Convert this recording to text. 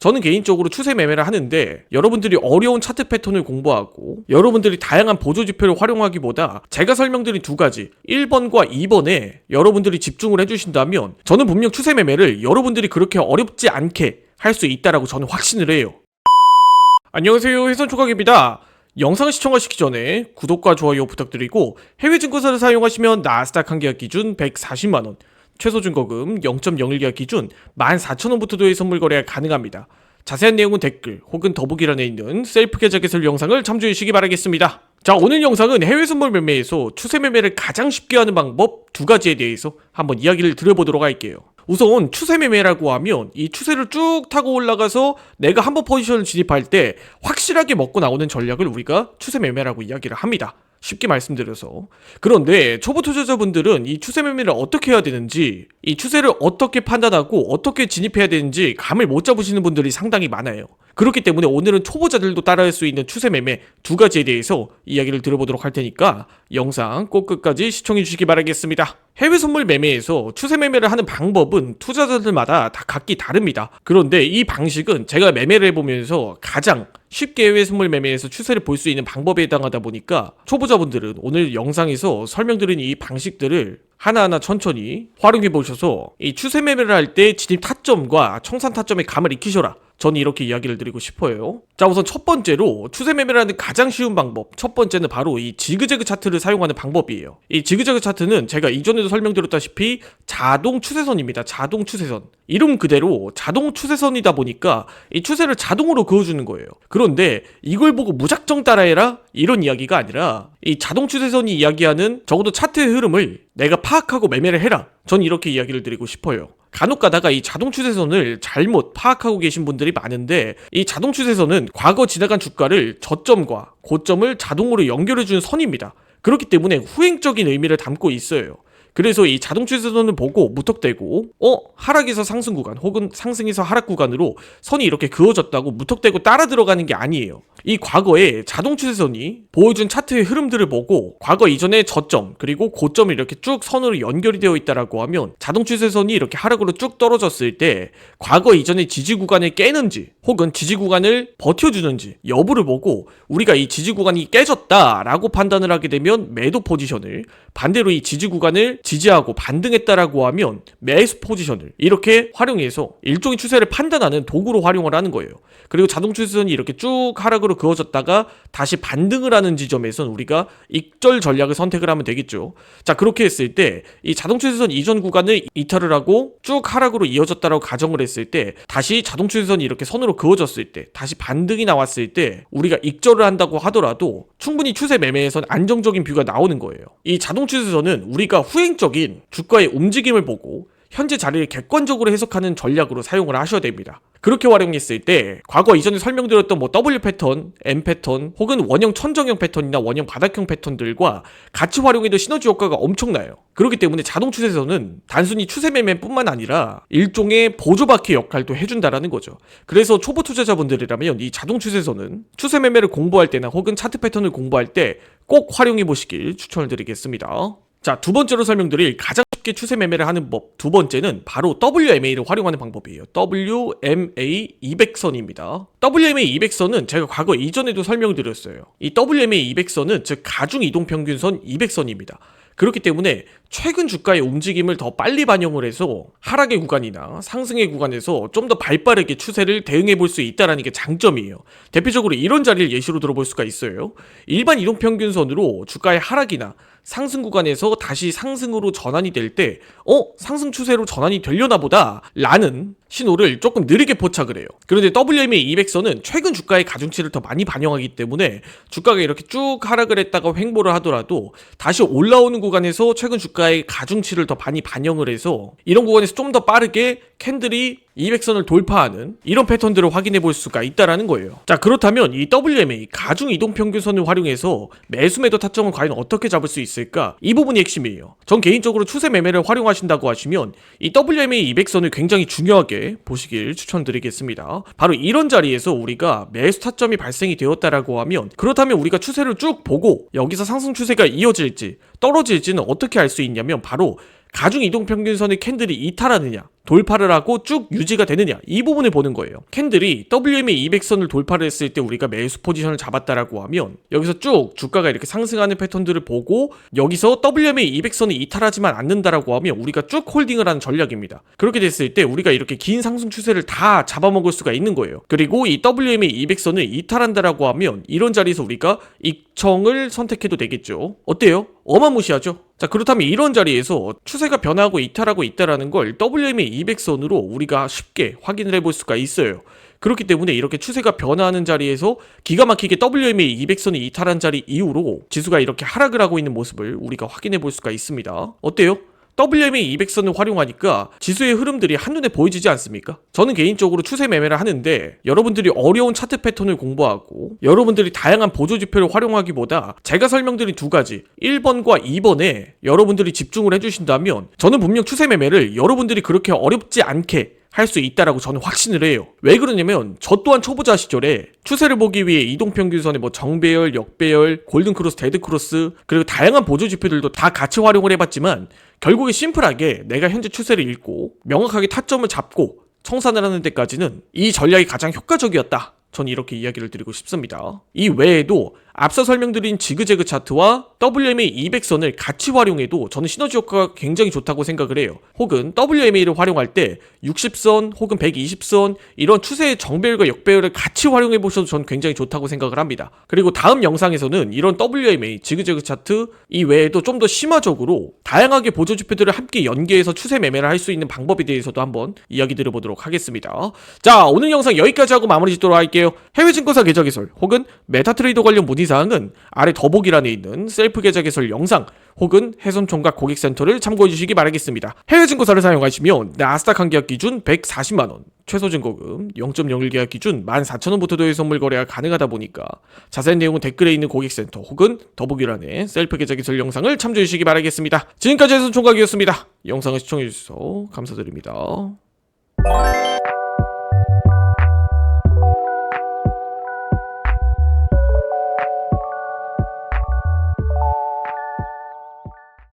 저는 개인적으로 추세 매매를 하는데 여러분들이 어려운 차트 패턴을 공부하고 여러분들이 다양한 보조지표를 활용하기보다 제가 설명드린 두 가지 1번과 2번에 여러분들이 집중을 해주신다면 저는 분명 추세 매매를 여러분들이 그렇게 어렵지 않게 할 수 있다라고 저는 확신을 해요. 안녕하세요, 혜선초각입니다. 영상 시청하시기 전에 구독과 좋아요 부탁드리고 해외 증권사를 사용하시면 나스닥 한 계약 기준 140만원, 최소 증거금 0.01계약 기준 14,000원부터도의 선물 거래가 가능합니다. 자세한 내용은 댓글 혹은 더보기란에 있는 셀프 계좌 개설 영상을 참조해 주시기 바라겠습니다. 자, 오늘 영상은 해외 선물 매매에서 추세 매매를 가장 쉽게 하는 방법 두 가지에 대해서 한번 이야기를 드려보도록 할게요. 우선 추세 매매라고 하면 이 추세를 쭉 타고 올라가서 내가 한번 포지션을 진입할 때 확실하게 먹고 나오는 전략을 우리가 추세 매매라고 이야기를 합니다. 쉽게 말씀드려서. 그런데 초보 투자자분들은 이 추세 매매를 어떻게 해야 되는지, 이 추세를 어떻게 판단하고 어떻게 진입해야 되는지 감을 못 잡으시는 분들이 상당히 많아요. 그렇기 때문에 오늘은 초보자들도 따라할 수 있는 추세 매매 두 가지에 대해서 이야기를 들어보도록 할 테니까 영상 꼭 끝까지 시청해 주시기 바라겠습니다. 해외 선물 매매에서 추세 매매를 하는 방법은 투자자들마다 다 각기 다릅니다. 그런데 이 방식은 제가 매매를 해보면서 가장 쉽게 해외 선물 매매에서 추세를 볼 수 있는 방법에 해당하다 보니까 초보자분들은 오늘 영상에서 설명드린 이 방식들을 하나하나 천천히 활용해 보셔서 이 추세 매매를 할 때 진입 타점과 청산 타점의 감을 익히셔라. 저는 이렇게 이야기를 드리고 싶어요. 자, 우선 첫 번째로 추세 매매를 하는 가장 쉬운 방법, 첫 번째는 바로 이 지그재그 차트를 사용하는 방법이에요. 이 지그재그 차트는 제가 이전에도 설명드렸다시피 자동 추세선입니다. 자동 추세선. 이름 그대로 자동 추세선이다 보니까 이 추세를 자동으로 그어주는 거예요. 그런데 이걸 보고 무작정 따라해라? 이런 이야기가 아니라 이 자동 추세선이 이야기하는 적어도 차트의 흐름을 내가 파악하고 매매를 해라. 전 이렇게 이야기를 드리고 싶어요. 간혹 가다가 이 자동 추세선을 잘못 파악하고 계신 분들이 많은데 이 자동 추세선은 과거 지나간 주가를 저점과 고점을 자동으로 연결해주는 선입니다. 그렇기 때문에 후행적인 의미를 담고 있어요. 그래서 이 자동 추세선을 보고 무턱대고 하락에서 상승 구간 혹은 상승에서 하락 구간으로 선이 이렇게 그어졌다고 무턱대고 따라 들어가는 게 아니에요. 이 과거에 자동 추세선이 보여준 차트의 흐름들을 보고 과거 이전의 저점 그리고 고점이 이렇게 쭉 선으로 연결이 되어 있다라고 하면 자동 추세선이 이렇게 하락으로 쭉 떨어졌을 때 과거 이전의 지지 구간을 깨는지 혹은 지지 구간을 버텨주는지 여부를 보고 우리가 이 지지 구간이 깨졌다라고 판단을 하게 되면 매도 포지션을, 반대로 이 지지 구간을 지지하고 반등했다라고 하면 매수 포지션을 이렇게 활용해서 일종의 추세를 판단하는 도구로 활용을 하는 거예요. 그리고 자동 추세선이 이렇게 쭉 하락으로 그어졌다가 다시 반등을 하는 지점에선 우리가 익절 전략을 선택을 하면 되겠죠. 자, 그렇게 했을 때 이 자동 추세선 이전 구간을 이탈을 하고 쭉 하락으로 이어졌다라고 가정을 했을 때 다시 자동 추세선이 이렇게 선으로 그어졌을 때 다시 반등이 나왔을 때 우리가 익절을 한다고 하더라도 충분히 추세 매매에선 안정적인 뷰가 나오는 거예요. 이 자동 추세선은 우리가 후행적인 주가의 움직임을 보고 현재 자리를 객관적으로 해석하는 전략으로 사용을 하셔야 됩니다. 그렇게 활용했을 때 과거 이전에 설명드렸던 W 패턴, M 패턴 혹은 원형 천정형 패턴이나 원형 바닥형 패턴들과 같이 활용해도 시너지 효과가 엄청나요. 그렇기 때문에 자동 추세선은 단순히 추세 매매뿐만 아니라 일종의 보조바퀴 역할도 해준다라는 거죠. 그래서 초보 투자자분들이라면 이 자동 추세선은 추세 매매를 공부할 때나 혹은 차트 패턴을 공부할 때 꼭 활용해 보시길 추천을 드리겠습니다. 자, 두 번째로 설명드릴 가장 쉽게 추세 매매를 하는 법 두 번째는 바로 WMA를 활용하는 방법이에요. WMA 200선입니다. WMA 200선은 제가 과거 이전에도 설명드렸어요. 이 WMA 200선은 즉 가중 이동평균선 200선입니다. 그렇기 때문에 최근 주가의 움직임을 더 빨리 반영을 해서 하락의 구간이나 상승의 구간에서 좀 더 발빠르게 추세를 대응해 볼 수 있다는 게 장점이에요. 대표적으로 이런 자리를 예시로 들어볼 수가 있어요. 일반 이동평균선으로 주가의 하락이나 상승 구간에서 다시 상승으로 전환이 될 때 상승 추세로 전환이 되려나 보다 라는 신호를 조금 느리게 포착을 해요. 그런데 WMA 200선은 최근 주가의 가중치를 더 많이 반영하기 때문에 주가가 이렇게 쭉 하락을 했다가 횡보를 하더라도 다시 올라오는 구간에서 최근 주가의 가중치를 더 많이 반영을 해서 이런 구간에서 좀 더 빠르게 캔들이 200선을 돌파하는 이런 패턴들을 확인해 볼 수가 있다라는 거예요. 자, 그렇다면 이 WMA 가중 이동평균선을 활용해서 매수 매도 타점을 과연 어떻게 잡을 수 있을까? 이 부분이 핵심이에요. 전 개인적으로 추세 매매를 활용하신다고 하시면 이 WMA 200선을 굉장히 중요하게 보시길 추천드리겠습니다. 바로 이런 자리에서 우리가 매수 타점이 발생이 되었다라고 하면 그렇다면 우리가 추세를 쭉 보고 여기서 상승 추세가 이어질지 떨어질지는 어떻게 알 수 있냐면 바로 가중 이동평균선의 캔들이 이탈하느냐 돌파를 하고 쭉 유지가 되느냐 이 부분을 보는 거예요. 캔들이 WMA 200선을 돌파를 했을 때 우리가 매수 포지션을 잡았다라고 하면 여기서 쭉 주가가 이렇게 상승하는 패턴들을 보고 여기서 WMA 200선이 이탈하지만 않는다라고 하면 우리가 쭉 홀딩을 하는 전략입니다. 그렇게 됐을 때 우리가 이렇게 긴 상승 추세를 다 잡아먹을 수가 있는 거예요. 그리고 이 WMA 200선을 이탈한다라고 하면 이런 자리에서 우리가 익청을 선택해도 되겠죠. 어때요? 어마무시하죠? 자, 그렇다면 이런 자리에서 추세가 변화하고 이탈하고 있다라는 걸 WMA 200선으로 우리가 쉽게 확인을 해볼 수가 있어요. 그렇기 때문에 이렇게 추세가 변화하는 자리에서 기가 막히게 WMA 200선이 이탈한 자리 이후로 지수가 이렇게 하락을 하고 있는 모습을 우리가 확인해 볼 수가 있습니다. 어때요? WMA 200선을 활용하니까 지수의 흐름들이 한눈에 보여지지 않습니까? 저는 개인적으로 추세 매매를 하는데 여러분들이 어려운 차트 패턴을 공부하고 여러분들이 다양한 보조지표를 활용하기보다 제가 설명드린 두 가지 1번과 2번에 여러분들이 집중을 해주신다면 저는 분명 추세 매매를 여러분들이 그렇게 어렵지 않게 할 수 있다라고 저는 확신을 해요. 왜 그러냐면 저 또한 초보자 시절에 추세를 보기 위해 이동평균선의 뭐 정배열, 역배열, 골든크로스, 데드크로스 그리고 다양한 보조지표들도 다 같이 활용을 해봤지만 결국에 심플하게 내가 현재 추세를 읽고 명확하게 타점을 잡고 청산을 하는 데까지는 이 전략이 가장 효과적이었다. 전 이렇게 이야기를 드리고 싶습니다. 이 외에도 앞서 설명드린 지그재그 차트와 WMA 200선을 같이 활용해도 저는 시너지 효과가 굉장히 좋다고 생각을 해요. 혹은 WMA를 활용할 때 60선 혹은 120선 이런 추세의 정배열과 역배열을 같이 활용해 보셔도 저는 굉장히 좋다고 생각을 합니다. 그리고 다음 영상에서는 이런 WMA 지그재그 차트 이 외에도 좀 더 심화적으로 다양하게 보조지표들을 함께 연계해서 추세 매매를 할 수 있는 방법에 대해서도 한번 이야기 드려보도록 하겠습니다. 자, 오늘 영상 여기까지 하고 마무리 짓도록 할게요. 해외 증권사 계좌 개설 혹은 메타트레이더 관련 문의사항은 아래 더보기란에 있는 셀프 계좌 개설 영상 혹은 해손총각 고객센터를 참고해 주시기 바라겠습니다. 해외 증권사를 사용하시면 나스닥 한 계약 기준 140만원, 최소 증거금 0.01 계약 기준 14,000원부터 도의 선물 거래가 가능하다 보니까 자세한 내용은 댓글에 있는 고객센터 혹은 더보기란에 셀프 계좌 개설 영상을 참조해 주시기 바라겠습니다. 지금까지 해손총각이었습니다. 영상을 시청해 주셔서 감사드립니다.